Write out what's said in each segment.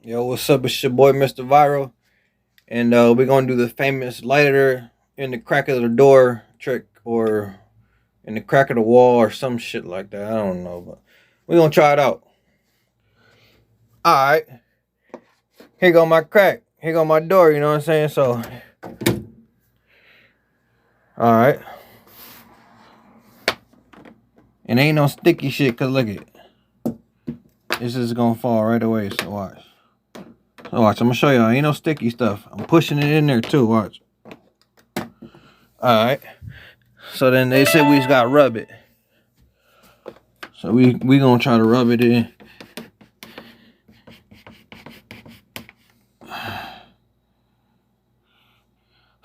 Yo, what's up? It's your boy Mr.Viral, and we're gonna do the famous lighter in the crack of the door trick, or in the crack of the wall, or some shit like that. I don't know, but we're gonna try it out. All right, here go my crack. Here go my door. You know what I'm saying? So, all right, and ain't no sticky shit. Cause look it, this is gonna fall right away. So watch. So watch. I'm gonna show y'all. Ain't no sticky stuff. I'm pushing it in there too. Watch. All right. So then they said we just gotta rub it. So we gonna try to rub it in.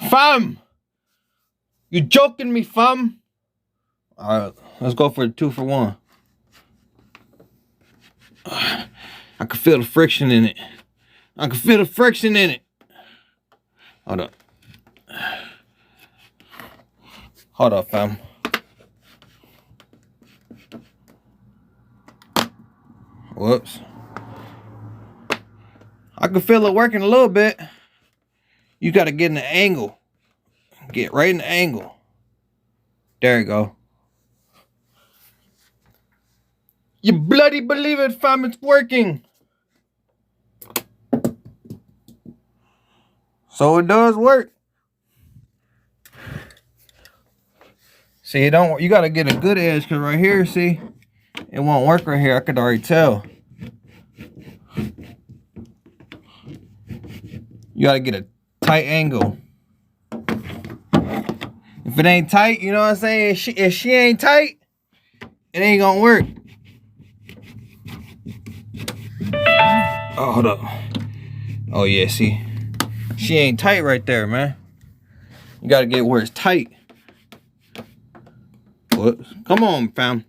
Fam! You joking me, fam? Alright, let's go for the 2 for 1. I can feel the friction in it. I can feel the friction in it. Hold up. Hold up, fam. Whoops. I can feel it working a little bit. You gotta get in the angle. Get right in the angle. There you go. You bloody believe it, fam, it's working. So it does work. See, you gotta get a good edge, cause right here, see, it won't work right here. I could already tell. You gotta get a tight angle. If it ain't tight, you know what I'm saying? If she ain't tight, it ain't gonna work. Oh, hold up. Oh yeah, see, she ain't tight right there, man. You gotta get where it's tight. Whoops. Come on, fam.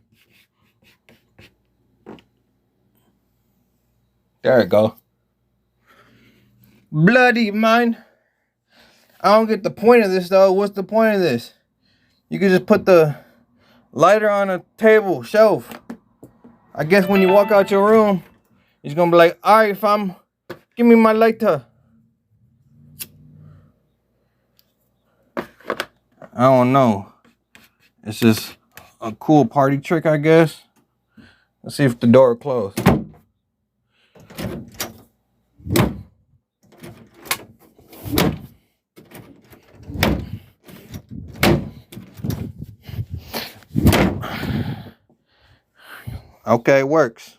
There it go. Bloody mine. I don't get the point of this though. What's the point of this? You can just put the lighter on a table, shelf. I guess when you walk out your room, it's gonna be like, all right, fam, give me my lighter. I don't know. It's just a cool party trick, I guess. Let's see if the door closed. Okay, works.